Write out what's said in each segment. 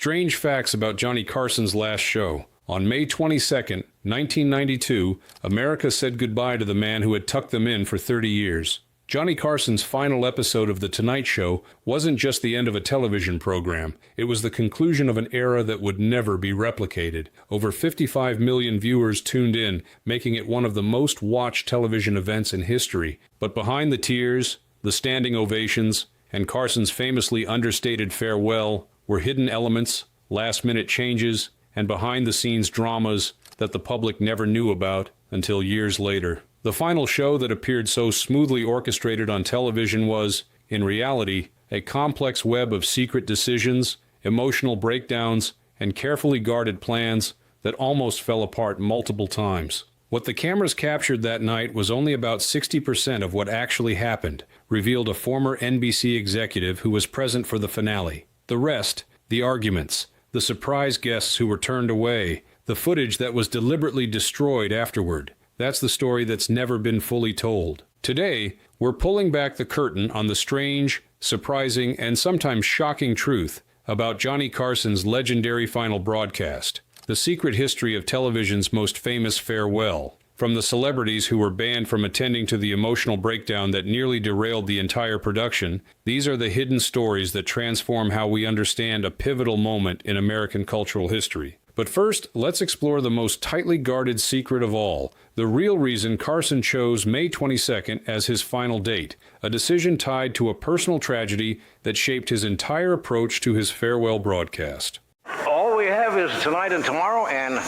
Strange facts about Johnny Carson's last show. On May 22nd, 1992, America said goodbye to the man who had tucked them in for 30 years. Johnny Carson's final episode of The Tonight Show wasn't just the end of a television program. It was the conclusion of an era that would never be replicated. Over 55 million viewers tuned in, making it one of the most watched television events in history. But behind the tears, the standing ovations, and Carson's famously understated farewell were hidden elements, last-minute changes, and behind-the-scenes dramas that the public never knew about until years later. The final show that appeared so smoothly orchestrated on television was, in reality, a complex web of secret decisions, emotional breakdowns, and carefully guarded plans that almost fell apart multiple times. What the cameras captured that night was only about 60% of what actually happened, revealed a former NBC executive who was present for the finale. The rest, the arguments, the surprise guests who were turned away, the footage that was deliberately destroyed afterward. That's the story that's never been fully told. Today, we're pulling back the curtain on the strange, surprising, and sometimes shocking truth about Johnny Carson's legendary final broadcast, the secret history of television's most famous farewell. From the celebrities who were banned from attending to the emotional breakdown that nearly derailed the entire production, these are the hidden stories that transform how we understand a pivotal moment in American cultural history. But first, let's explore the most tightly guarded secret of all, the real reason Carson chose May 22nd as his final date, a decision tied to a personal tragedy that shaped his entire approach to his farewell broadcast. All we have is tonight and tomorrow, and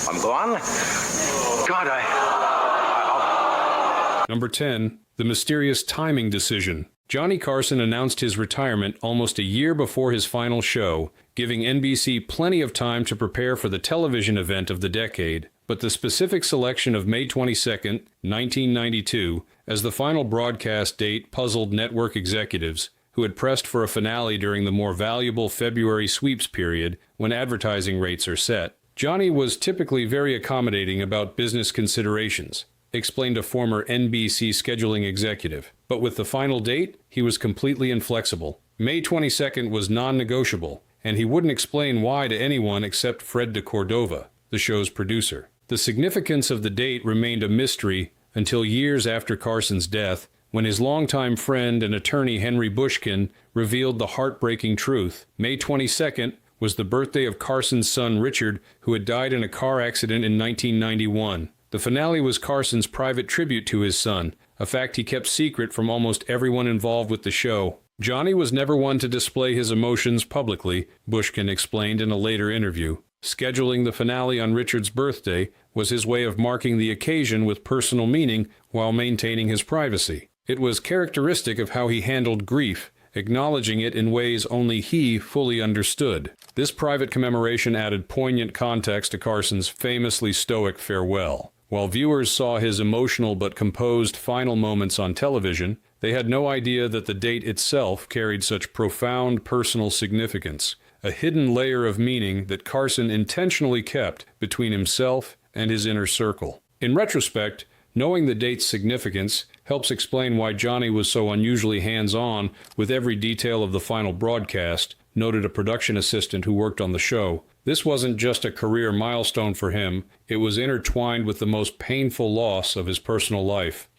I'm gone. God, Number 10. The mysterious timing decision. Johnny Carson announced his retirement almost a year before his final show, giving NBC plenty of time to prepare for the television event of the decade. But the specific selection of May 22nd, 1992, as the final broadcast date puzzled network executives who had pressed for a finale during the more valuable February sweeps period when advertising rates are set. Johnny was typically very accommodating about business considerations, explained a former NBC scheduling executive. But with the final date, he was completely inflexible. May 22nd was non-negotiable, and he wouldn't explain why to anyone except Fred de Cordova, the show's producer. The significance of the date remained a mystery until years after Carson's death, when his longtime friend and attorney Henry Bushkin revealed the heartbreaking truth. May 22nd was the birthday of Carson's son Richard, who had died in a car accident in 1991. The finale was Carson's private tribute to his son, a fact he kept secret from almost everyone involved with the show. Johnny was never one to display his emotions publicly, Bushkin explained in a later interview. Scheduling the finale on Richard's birthday was his way of marking the occasion with personal meaning while maintaining his privacy. It was characteristic of how he handled grief, acknowledging it in ways only he fully understood. This private commemoration added poignant context to Carson's famously stoic farewell. While viewers saw his emotional but composed final moments on television, they had no idea that the date itself carried such profound personal significance, a hidden layer of meaning that Carson intentionally kept between himself and his inner circle. In retrospect, knowing the date's significance helps explain why Johnny was so unusually hands-on with every detail of the final broadcast, noted a production assistant who worked on the show. This wasn't just a career milestone for him, it was intertwined with the most painful loss of his personal life.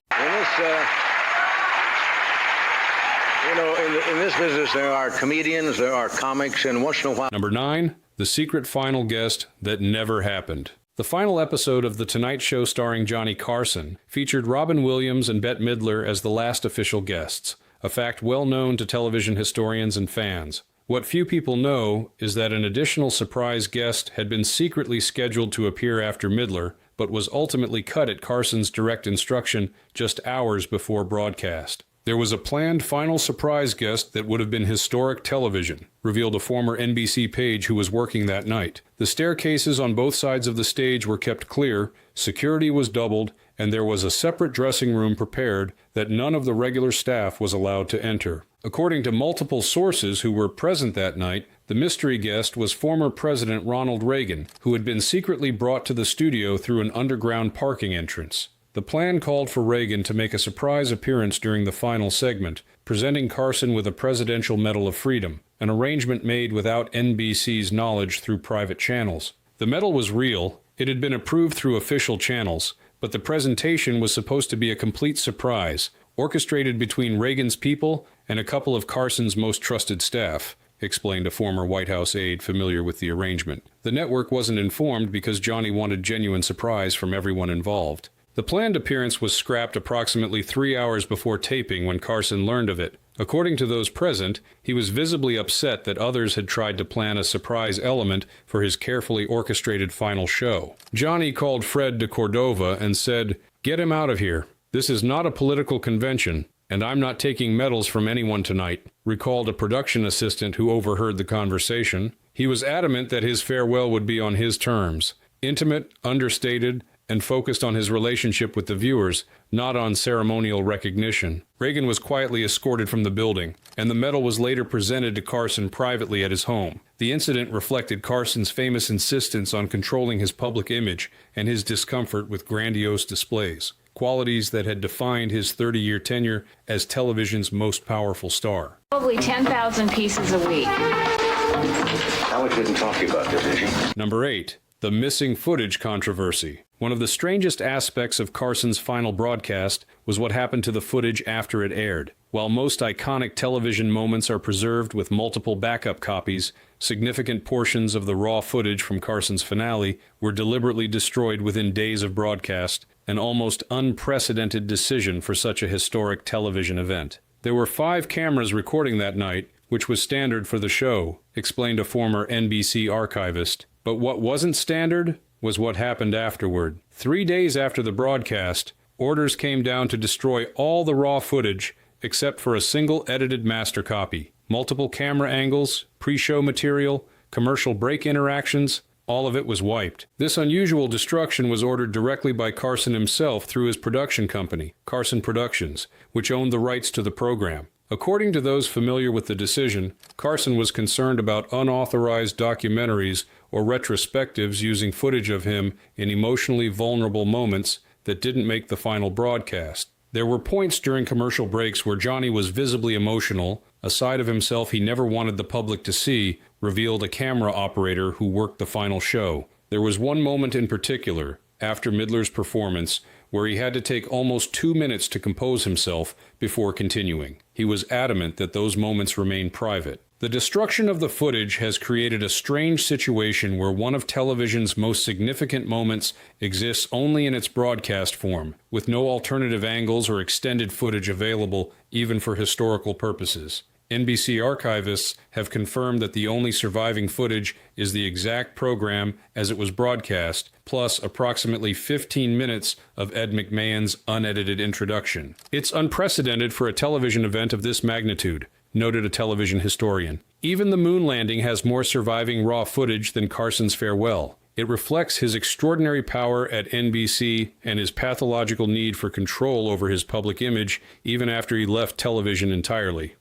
In this business, there are comedians, there are comics, and once in a while... Number 9. The secret final guest that never happened. The final episode of The Tonight Show starring Johnny Carson featured Robin Williams and Bette Midler as the last official guests, a fact well known to television historians and fans. What few people know is that an additional surprise guest had been secretly scheduled to appear after Midler, but was ultimately cut at Carson's direct instruction just hours before broadcast. There was a planned final surprise guest that would have been historic television, revealed a former NBC page who was working that night. The staircases on both sides of the stage were kept clear, security was doubled, and there was a separate dressing room prepared that none of the regular staff was allowed to enter. According to multiple sources who were present that night, the mystery guest was former President Ronald Reagan, who had been secretly brought to the studio through an underground parking entrance. The plan called for Reagan to make a surprise appearance during the final segment, presenting Carson with a Presidential Medal of Freedom. an arrangement made without NBC's knowledge through private channels. The medal was real, it had been approved through official channels, but the presentation was supposed to be a complete surprise, orchestrated between Reagan's people and a couple of Carson's most trusted staff, explained a former White House aide familiar with the arrangement. The network wasn't informed because Johnny wanted genuine surprise from everyone involved. The planned appearance was scrapped approximately 3 hours before taping when Carson learned of it. According to those present, he was visibly upset that others had tried to plan a surprise element for his carefully orchestrated final show. Johnny called Fred de Cordova and said, "Get him out of here. This is not a political convention, and I'm not taking medals from anyone tonight," recalled a production assistant who overheard the conversation. He was adamant that his farewell would be on his terms, intimate, understated, and focused on his relationship with the viewers, not on ceremonial recognition. Reagan was quietly escorted from the building, and the medal was later presented to Carson privately at his home. The incident reflected Carson's famous insistence on controlling his public image and his discomfort with grandiose displays, qualities that had defined his 30-year tenure as television's most powerful star. Probably 10,000 pieces a week. Howard didn't talk to you about this, did she? Number 8. The missing footage controversy. One of the strangest aspects of Carson's final broadcast was what happened to the footage after it aired. While most iconic television moments are preserved with multiple backup copies, significant portions of the raw footage from Carson's finale were deliberately destroyed within days of broadcast, an almost unprecedented decision for such a historic television event. There were 5 cameras recording that night, which was standard for the show, explained a former NBC archivist. But what wasn't standard was what happened afterward. 3 days after the broadcast, orders came down to destroy all the raw footage except for a single edited master copy. Multiple camera angles, pre-show material, commercial break interactions, all of it was wiped. This unusual destruction was ordered directly by Carson himself through his production company, Carson Productions, which owned the rights to the program. According to those familiar with the decision, Carson was concerned about unauthorized documentaries or retrospectives using footage of him in emotionally vulnerable moments that didn't make the final broadcast. There were points during commercial breaks where Johnny was visibly emotional, a side of himself he never wanted the public to see, revealed a camera operator who worked the final show. There was one moment in particular, after Midler's performance, where he had to take almost 2 minutes to compose himself before continuing. He was adamant that those moments remain private. The destruction of the footage has created a strange situation where one of television's most significant moments exists only in its broadcast form, with no alternative angles or extended footage available even for historical purposes. NBC archivists have confirmed that the only surviving footage is the exact program as it was broadcast, plus approximately 15 minutes of Ed McMahon's unedited introduction. It's unprecedented for a television event of this magnitude, noted a television historian. Even the moon landing has more surviving raw footage than Carson's farewell. It reflects his extraordinary power at NBC and his pathological need for control over his public image even after he left television entirely.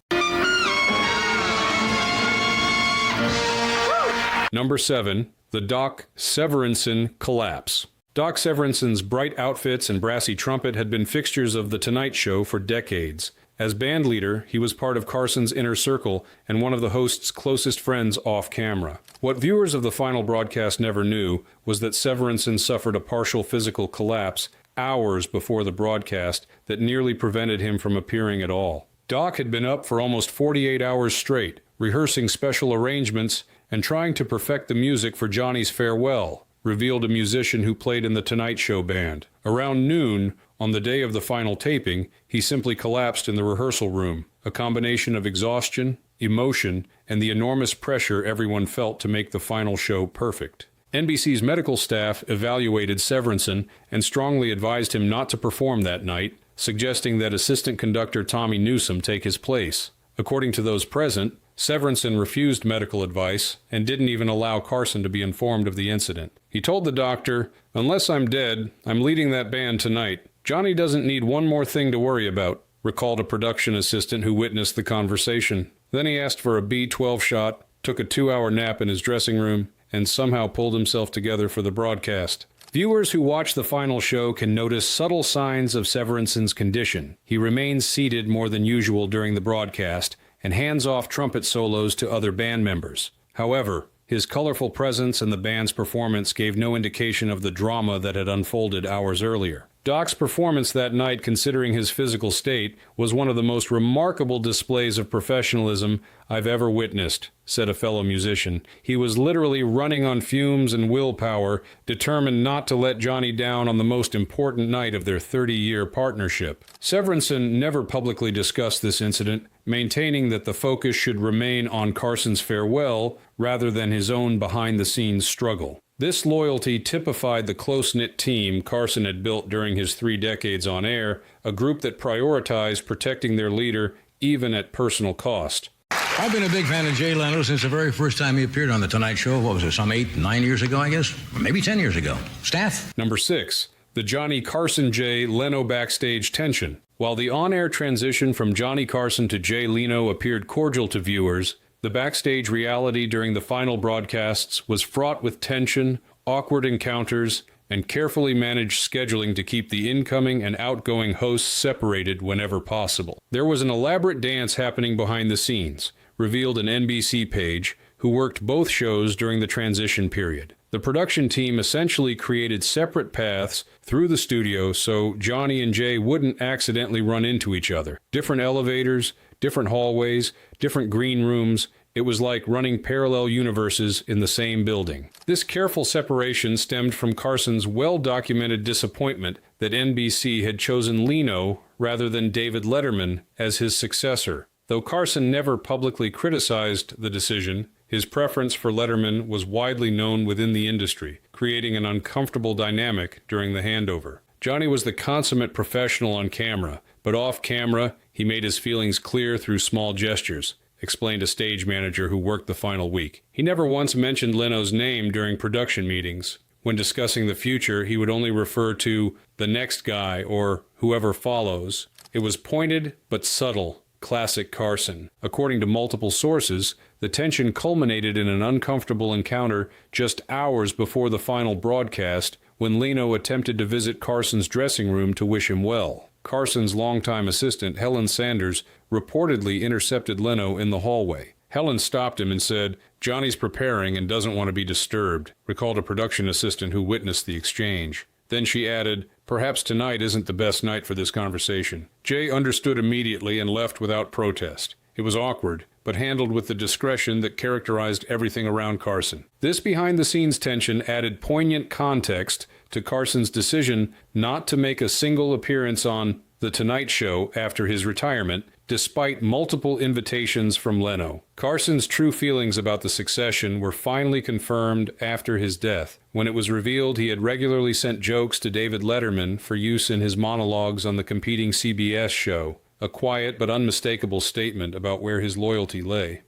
Number 7. The Doc Severinsen collapse. Doc Severinsen's bright outfits and brassy trumpet had been fixtures of The Tonight Show for decades. As band leader, he was part of Carson's inner circle and one of the host's closest friends off-camera. What viewers of the final broadcast never knew was that Severinsen suffered a partial physical collapse hours before the broadcast that nearly prevented him from appearing at all. Doc had been up for almost 48 hours straight, rehearsing special arrangements and trying to perfect the music for Johnny's farewell, revealed a musician who played in the Tonight Show band. Around noon, on the day of the final taping, he simply collapsed in the rehearsal room, a combination of exhaustion, emotion, and the enormous pressure everyone felt to make the final show perfect. NBC's medical staff evaluated Severinsen and strongly advised him not to perform that night, suggesting that assistant conductor Tommy Newsom take his place. According to those present, Severinsen refused medical advice and didn't even allow Carson to be informed of the incident. He told the doctor, "Unless I'm dead, I'm leading that band tonight. Johnny doesn't need one more thing to worry about," recalled a production assistant who witnessed the conversation. Then he asked for a B12 shot, took a 2-hour nap in his dressing room, and somehow pulled himself together for the broadcast. Viewers who watch the final show can notice subtle signs of Severinsen's condition. He remains seated more than usual during the broadcast, and hands-off trumpet solos to other band members. However, his colorful presence and the band's performance gave no indication of the drama that had unfolded hours earlier. Doc's performance that night, considering his physical state, was one of the most remarkable displays of professionalism I've ever witnessed, said a fellow musician. He was literally running on fumes and willpower, determined not to let Johnny down on the most important night of their 30-year partnership. Severinsen never publicly discussed this incident, maintaining that the focus should remain on Carson's farewell rather than his own behind-the-scenes struggle. This loyalty typified the close-knit team Carson had built during his 3 decades on air, a group that prioritized protecting their leader even at personal cost. I've been a big fan of Jay Leno since the very first time he appeared on The Tonight Show. What was it, some 8, 9 years ago, I guess? Or maybe 10 years ago. Staff? Number 6. The Johnny Carson Jay Leno backstage tension. While the on-air transition from Johnny Carson to Jay Leno appeared cordial to viewers, the backstage reality during the final broadcasts was fraught with tension, awkward encounters, and carefully managed scheduling to keep the incoming and outgoing hosts separated whenever possible. There was an elaborate dance happening behind the scenes, revealed an NBC page, who worked both shows during the transition period. The production team essentially created separate paths through the studio so Johnny and Jay wouldn't accidentally run into each other. Different elevators, different hallways, different green rooms. It was like running parallel universes in the same building. This careful separation stemmed from Carson's well-documented disappointment that NBC had chosen Leno rather than David Letterman as his successor. Though Carson never publicly criticized the decision, his preference for Letterman was widely known within the industry, creating an uncomfortable dynamic during the handover. Johnny was the consummate professional on camera, but off camera, he made his feelings clear through small gestures, explained a stage manager who worked the final week. He never once mentioned Leno's name during production meetings. When discussing the future, he would only refer to the next guy or whoever follows. It was pointed but subtle. Classic Carson. According to multiple sources, the tension culminated in an uncomfortable encounter just hours before the final broadcast when Leno attempted to visit Carson's dressing room to wish him well. Carson's longtime assistant, Helen Sanders, reportedly intercepted Leno in the hallway. Helen stopped him and said, "Johnny's preparing and doesn't want to be disturbed," recalled a production assistant who witnessed the exchange. Then she added, "Perhaps tonight isn't the best night for this conversation." Jay understood immediately and left without protest. It was awkward, but handled with the discretion that characterized everything around Carson. This behind-the-scenes tension added poignant context to Carson's decision not to make a single appearance on The Tonight Show after his retirement, despite multiple invitations from Leno. Carson's true feelings about the succession were finally confirmed after his death, when it was revealed he had regularly sent jokes to David Letterman for use in his monologues on the competing CBS show, a quiet but unmistakable statement about where his loyalty lay.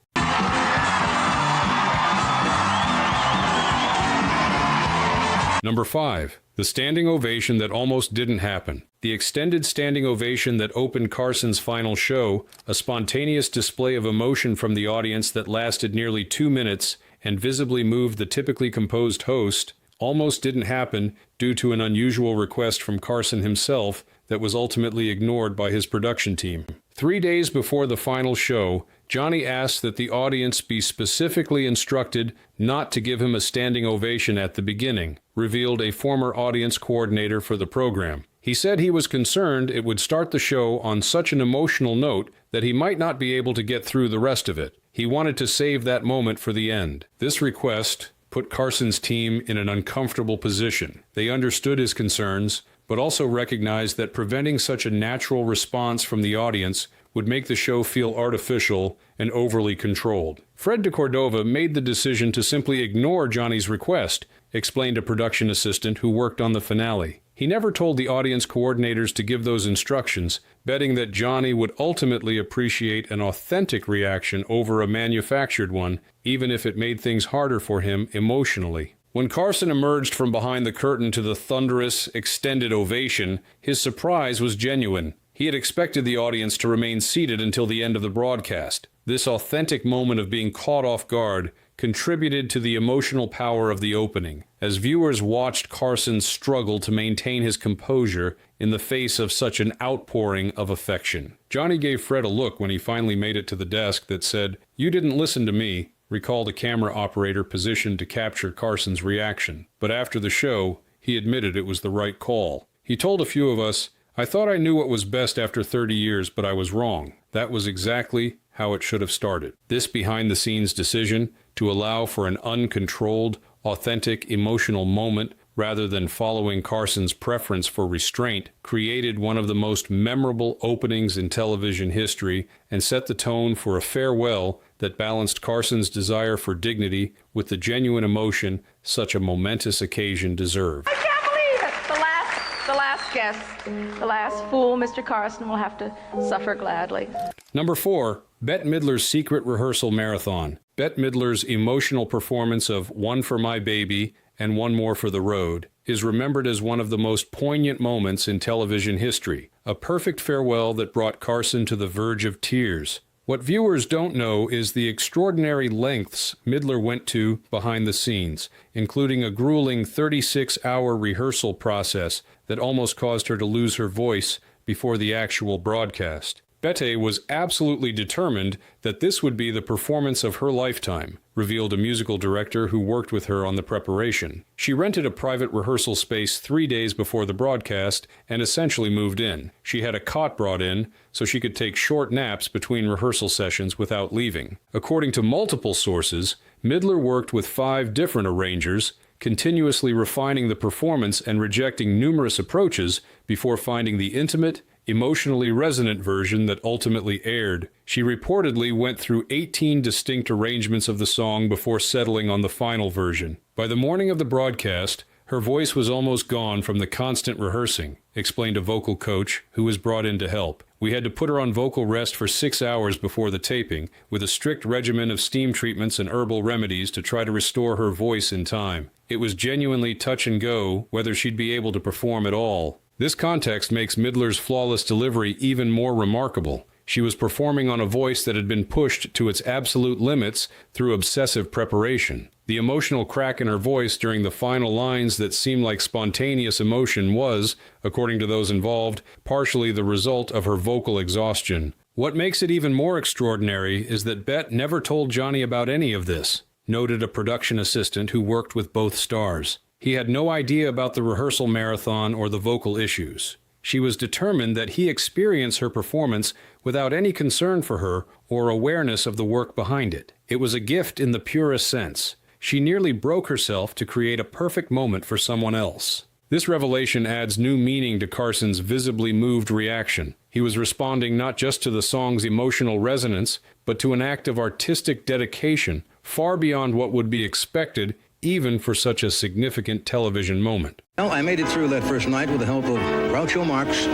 Number 5. The standing ovation that almost didn't happen. The extended standing ovation that opened Carson's final show, a spontaneous display of emotion from the audience that lasted nearly 2 minutes and visibly moved the typically composed host, almost didn't happen due to an unusual request from Carson himself that was ultimately ignored by his production team. 3 days before the final show, Johnny asked that the audience be specifically instructed not to give him a standing ovation at the beginning, revealed a former audience coordinator for the program. He said he was concerned it would start the show on such an emotional note that he might not be able to get through the rest of it. He wanted to save that moment for the end. This request put Carson's team in an uncomfortable position. They understood his concerns, but also recognized that preventing such a natural response from the audience would make the show feel artificial and overly controlled. Fred DeCordova made the decision to simply ignore Johnny's request, explained a production assistant who worked on the finale. He never told the audience coordinators to give those instructions, betting that Johnny would ultimately appreciate an authentic reaction over a manufactured one, even if it made things harder for him emotionally. When Carson emerged from behind the curtain to the thunderous, extended ovation, his surprise was genuine. He had expected the audience to remain seated until the end of the broadcast. This authentic moment of being caught off guard contributed to the emotional power of the opening, as viewers watched Carson struggle to maintain his composure in the face of such an outpouring of affection. Johnny gave Fred a look when he finally made it to the desk that said, "You didn't listen to me," recalled a camera operator positioned to capture Carson's reaction. But after the show, he admitted it was the right call. He told a few of us, "I thought I knew what was best after 30 years, but I was wrong. That was exactly how it should have started." This behind-the-scenes decision to allow for an uncontrolled, authentic, emotional moment rather than following Carson's preference for restraint created one of the most memorable openings in television history and set the tone for a farewell that balanced Carson's desire for dignity with the genuine emotion such a momentous occasion deserved. I can't believe it! The last guest, the last fool, Mr. Carson, will have to suffer gladly. Number 4, Bette Midler's secret rehearsal marathon. Bette Midler's emotional performance of One for My Baby and One More for the Road is remembered as one of the most poignant moments in television history, a perfect farewell that brought Carson to the verge of tears. What viewers don't know is the extraordinary lengths Midler went to behind the scenes, including a grueling 36-hour rehearsal process that almost caused her to lose her voice before the actual broadcast. Bette was absolutely determined that this would be the performance of her lifetime, revealed a musical director who worked with her on the preparation. She rented a private rehearsal space 3 days before the broadcast and essentially moved in. She had a cot brought in so she could take short naps between rehearsal sessions without leaving. According to multiple sources, Midler worked with 5 different arrangers, continuously refining the performance and rejecting numerous approaches before finding the intimate, emotionally resonant version that ultimately aired. She reportedly went through 18 distinct arrangements of the song before settling on the final version. By the morning of the broadcast, her voice was almost gone from the constant rehearsing, explained a vocal coach who was brought in to help. We had to put her on vocal rest for 6 hours before the taping, with a strict regimen of steam treatments and herbal remedies to try to restore her voice in time. It was genuinely touch and go whether she'd be able to perform at all. This context makes Midler's flawless delivery even more remarkable. She was performing on a voice that had been pushed to its absolute limits through obsessive preparation. The emotional crack in her voice during the final lines that seemed like spontaneous emotion was, according to those involved, partially the result of her vocal exhaustion. What makes it even more extraordinary is that Bette never told Johnny about any of this, noted a production assistant who worked with both stars. He had no idea about the rehearsal marathon or the vocal issues. She was determined that he experience her performance without any concern for her or awareness of the work behind it. It was a gift in the purest sense. She nearly broke herself to create a perfect moment for someone else. This revelation adds new meaning to Carson's visibly moved reaction. He was responding not just to the song's emotional resonance, but to an act of artistic dedication far beyond what would be expected even for such a significant television moment. Well, I made it through that first night with the help of Groucho Marx,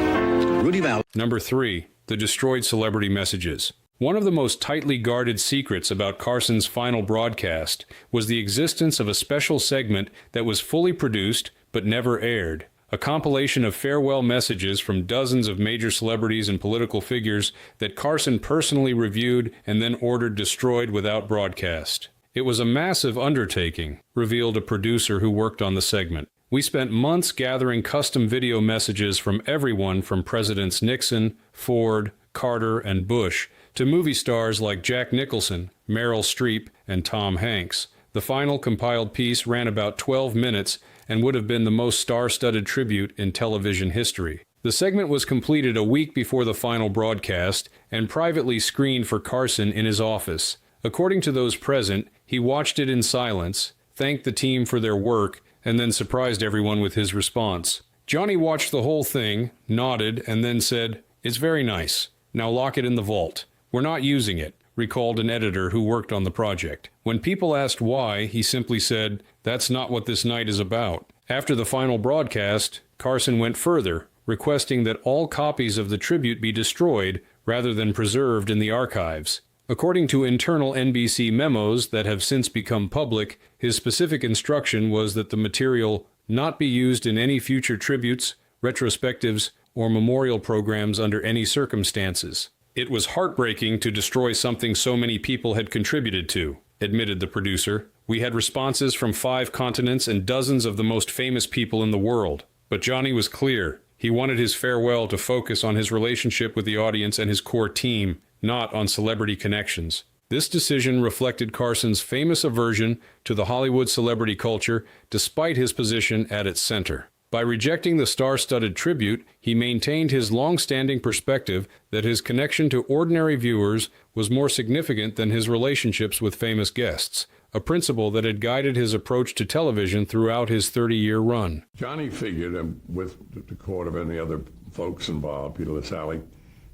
Rudy Vallee. Number 3, the destroyed celebrity messages. One of the most tightly guarded secrets about Carson's final broadcast was the existence of a special segment that was fully produced but never aired. A compilation of farewell messages from dozens of major celebrities and political figures that Carson personally reviewed and then ordered destroyed without broadcast. It was a massive undertaking, revealed a producer who worked on the segment. We spent months gathering custom video messages from everyone from Presidents Nixon, Ford, Carter, and Bush to movie stars like Jack Nicholson, Meryl Streep, and Tom Hanks. The final compiled piece ran about 12 minutes and would have been the most star-studded tribute in television history. The segment was completed a week before the final broadcast and privately screened for Carson in his office. According to those present, he watched it in silence, thanked the team for their work, and then surprised everyone with his response. Johnny watched the whole thing, nodded, and then said, "It's very nice. Now lock it in the vault. We're not using it," recalled an editor who worked on the project. When people asked why, he simply said, "That's not what this night is about." After the final broadcast, Carson went further, requesting that all copies of the tribute be destroyed rather than preserved in the archives. According to internal NBC memos that have since become public, his specific instruction was that the material not be used in any future tributes, retrospectives, or memorial programs under any circumstances. It was heartbreaking to destroy something so many people had contributed to. admitted the producer. "We had responses from 5 continents and dozens of the most famous people in the world. But Johnny was clear. He wanted his farewell to focus on his relationship with the audience and his core team, not on celebrity connections." This decision reflected Carson's famous aversion to the Hollywood celebrity culture, despite his position at its center. By rejecting the star-studded tribute, he maintained his long-standing perspective that his connection to ordinary viewers was more significant than his relationships with famous guests, a principle that had guided his approach to television throughout his 30-year run. Johnny figured, with the court of any other folks involved, Peter LaSalle,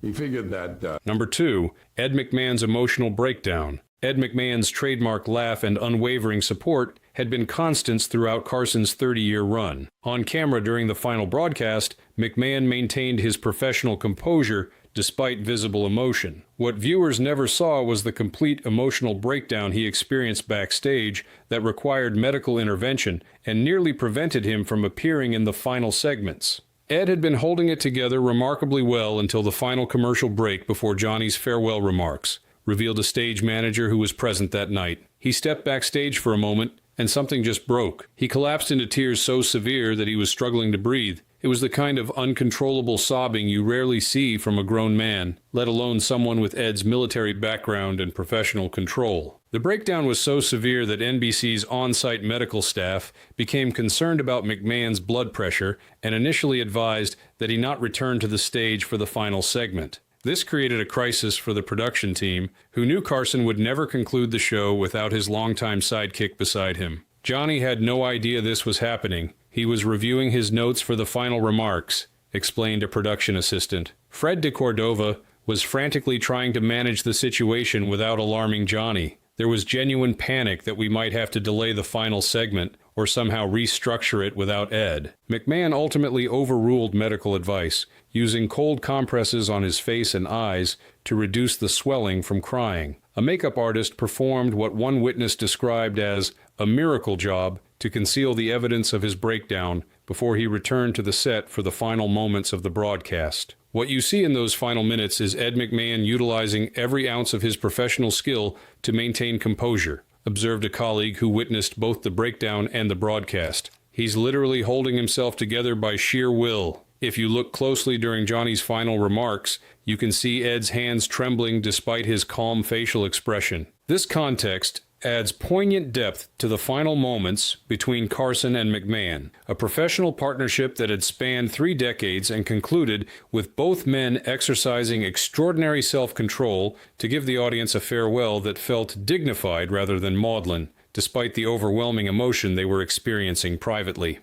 he figured that... Number 2, Ed McMahon's emotional breakdown. Ed McMahon's trademark laugh and unwavering support had been constants throughout Carson's 30-year run. On camera during the final broadcast, McMahon maintained his professional composure despite visible emotion. What viewers never saw was the complete emotional breakdown he experienced backstage that required medical intervention and nearly prevented him from appearing in the final segments. Ed had been holding it together remarkably well until the final commercial break before Johnny's farewell remarks, revealed a stage manager who was present that night. He stepped backstage for a moment, and something just broke. He collapsed into tears so severe that he was struggling to breathe. It was the kind of uncontrollable sobbing you rarely see from a grown man, let alone someone with Ed's military background and professional control. The breakdown was so severe that NBC's on-site medical staff became concerned about McMahon's blood pressure and initially advised that he not return to the stage for the final segment. This created a crisis for the production team, who knew Carson would never conclude the show without his longtime sidekick beside him. Johnny had no idea this was happening. He was reviewing his notes for the final remarks, explained a production assistant. Fred de Cordova was frantically trying to manage the situation without alarming Johnny. There was genuine panic that we might have to delay the final segment or somehow restructure it without Ed. McMahon ultimately overruled medical advice, using cold compresses on his face and eyes to reduce the swelling from crying. A makeup artist performed what one witness described as a miracle job to conceal the evidence of his breakdown before he returned to the set for the final moments of the broadcast. What you see in those final minutes is Ed McMahon utilizing every ounce of his professional skill to maintain composure, observed a colleague who witnessed both the breakdown and the broadcast. He's literally holding himself together by sheer will. If you look closely during Johnny's final remarks, you can see Ed's hands trembling despite his calm facial expression. This context adds poignant depth to the final moments between Carson and McMahon, a professional partnership that had spanned 3 decades and concluded with both men exercising extraordinary self-control to give the audience a farewell that felt dignified rather than maudlin, despite the overwhelming emotion they were experiencing privately.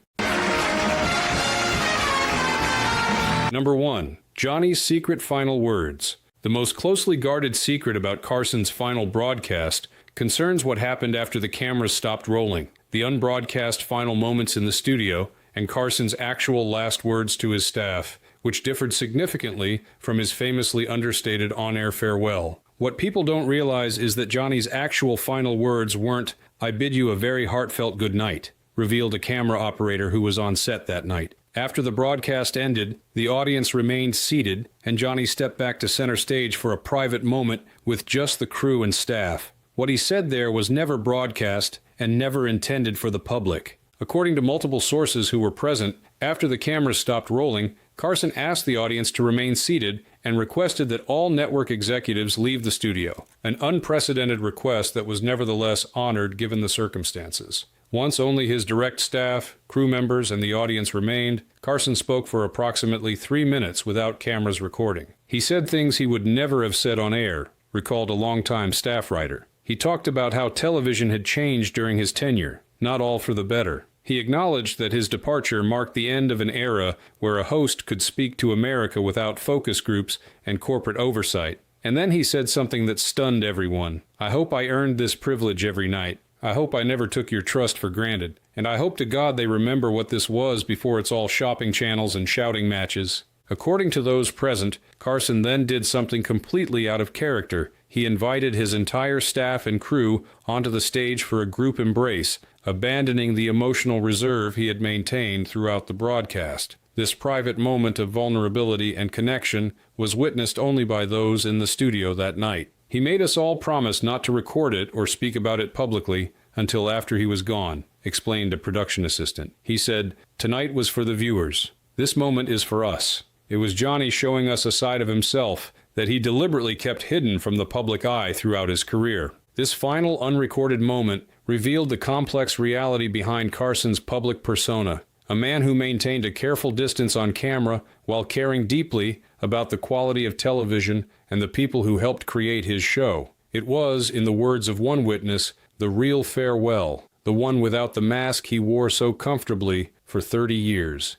Number 1. Johnny's secret final words. The most closely guarded secret about Carson's final broadcast concerns what happened after the cameras stopped rolling, the unbroadcast final moments in the studio, and Carson's actual last words to his staff, which differed significantly from his famously understated on-air farewell. What people don't realize is that Johnny's actual final words weren't, "I bid you a very heartfelt good night," revealed a camera operator who was on set that night. After the broadcast ended, the audience remained seated, and Johnny stepped back to center stage for a private moment with just the crew and staff. What he said there was never broadcast and never intended for the public. According to multiple sources who were present, after the cameras stopped rolling, Carson asked the audience to remain seated and requested that all network executives leave the studio, an unprecedented request that was nevertheless honored given the circumstances. Once only his direct staff, crew members, and the audience remained, Carson spoke for approximately 3 minutes without cameras recording. He said things he would never have said on air, recalled a longtime staff writer. He talked about how television had changed during his tenure, not all for the better. He acknowledged that his departure marked the end of an era where a host could speak to America without focus groups and corporate oversight. And then he said something that stunned everyone. "I hope I earned this privilege every night. I hope I never took your trust for granted. And I hope to God they remember what this was before it's all shopping channels and shouting matches." According to those present, Carson then did something completely out of character. He invited his entire staff and crew onto the stage for a group embrace, abandoning the emotional reserve he had maintained throughout the broadcast. This private moment of vulnerability and connection was witnessed only by those in the studio that night. He made us all promise not to record it or speak about it publicly until after he was gone, explained a production assistant. He said, "Tonight was for the viewers. This moment is for us." It was Johnny showing us a side of himself that he deliberately kept hidden from the public eye throughout his career. This final unrecorded moment revealed the complex reality behind Carson's public persona, a man who maintained a careful distance on camera while caring deeply about the quality of television and the people who helped create his show. It was, in the words of one witness, the real farewell, the one without the mask he wore so comfortably for 30 years.